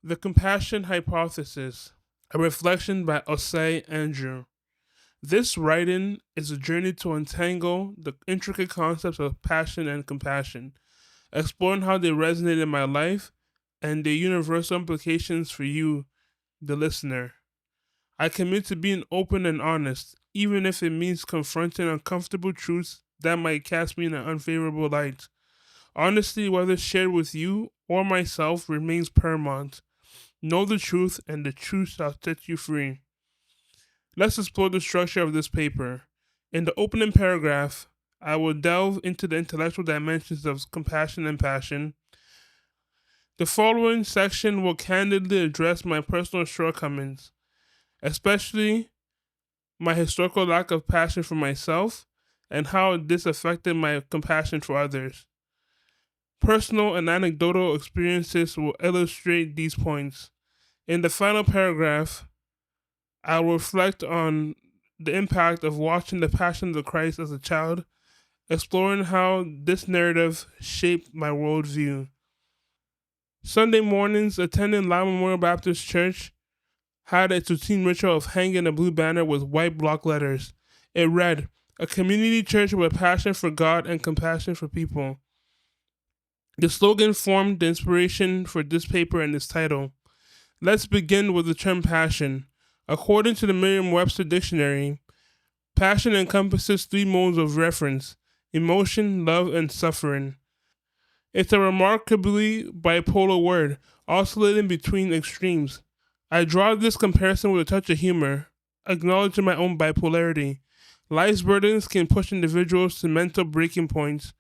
The Compassion Hypothesis, a reflection by OSEI Andrew. This writing is a journey to untangle the intricate concepts of passion and compassion, exploring how they resonate in my life and their universal implications for you, the listener. I commit to being open and honest, even if it means confronting uncomfortable truths that might cast me in an unfavorable light. Honesty, whether shared with you or myself, remains paramount. Know the truth, and the truth shall set you free. Let's explore the structure of this paper. In the opening paragraph, I will delve into the intellectual dimensions of compassion and passion. The following section will candidly address my personal shortcomings, especially my historical lack of passion for myself and how this affected my compassion for others. Personal and anecdotal experiences will illustrate these points. In the final paragraph, I will reflect on the impact of watching The Passion of the Christ as a child, exploring how this narrative shaped my worldview. Sunday mornings, attending Lima Memorial Baptist Church had its routine ritual of hanging a blue banner with white block letters. It read, "A community church with a passion for God and compassion for people." The slogan formed the inspiration for this paper and its title. Let's begin with the term passion. According to the Merriam-Webster Dictionary, passion encompasses three modes of reference: emotion, love, and suffering. It's a remarkably bipolar word, oscillating between extremes. I draw this comparison with a touch of humor, acknowledging my own bipolarity. Life's burdens can push individuals to mental breaking points,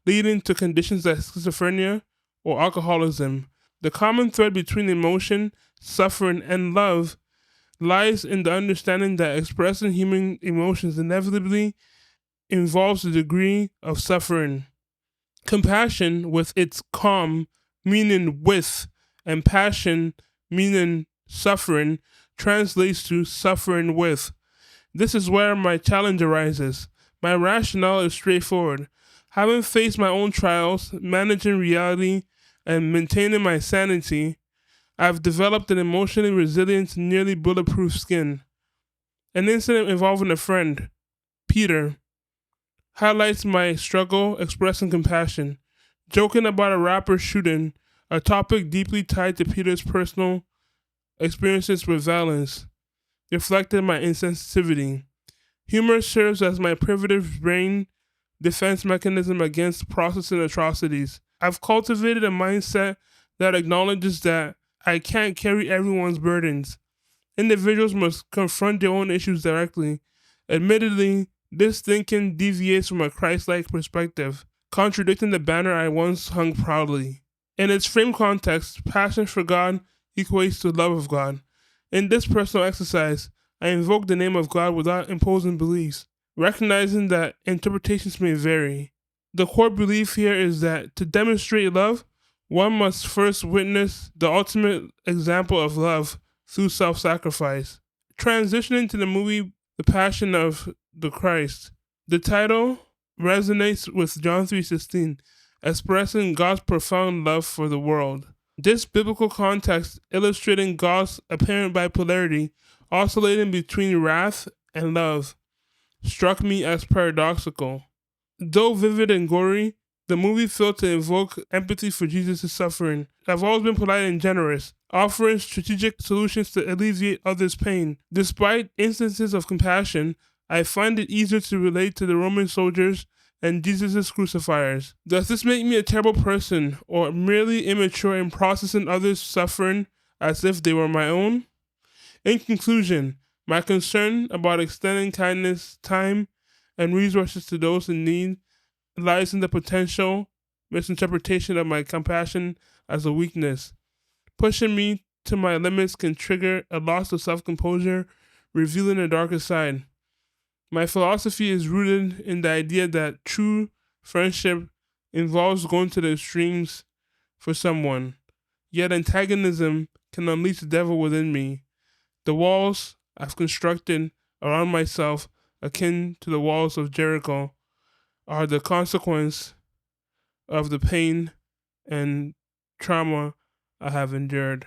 leading to conditions like schizophrenia or alcoholism. The common thread between emotion, suffering, and love lies in the understanding that expressing human emotions inevitably involves a degree of suffering. Compassion, with its calm, meaning with, and passion, meaning suffering, translates to suffering with. This is where my challenge arises. My rationale is straightforward. Having faced my own trials, managing reality, and maintaining my sanity, I've developed an emotionally resilient, nearly bulletproof skin. An incident involving a friend, Peter, highlights my struggle expressing compassion. Joking about a rapper shooting, a topic deeply tied to Peter's personal experiences with violence, reflected my insensitivity. Humor serves as my privileged brain defense mechanism against processing atrocities. I've cultivated a mindset that acknowledges that I can't carry everyone's burdens. Individuals must confront their own issues directly. Admittedly, this thinking deviates from a Christ like perspective, contradicting the banner I once hung proudly. In its frame context, passion for God equates to love of God. In this personal exercise, I invoke the name of God without imposing beliefs, recognizing that interpretations may vary. The core belief here is that to demonstrate love, one must first witness the ultimate example of love through self sacrifice. Transitioning to the movie The Passion of the Christ, the title resonates with John 3:16, expressing God's profound love for the world. This biblical context illustrating God's apparent bipolarity, oscillating between wrath and love, struck me as paradoxical. Though vivid and gory, the movie failed to evoke empathy for Jesus' suffering. I've always been polite and generous, offering strategic solutions to alleviate others' pain. Despite instances of compassion, I find it easier to relate to the Roman soldiers and Jesus' crucifiers. Does this make me a terrible person or merely immature in processing others' suffering as if they were my own? In conclusion, my concern about extending kindness, time, and resources to those in need lies in the potential misinterpretation of my compassion as a weakness. Pushing me to my limits can trigger a loss of self composure, revealing a darker side. My philosophy is rooted in the idea that true friendship involves going to the extremes for someone, yet antagonism can unleash the devil within me. The walls I've constructed around myself, akin to the walls of Jericho, are the consequence of the pain and trauma I have endured.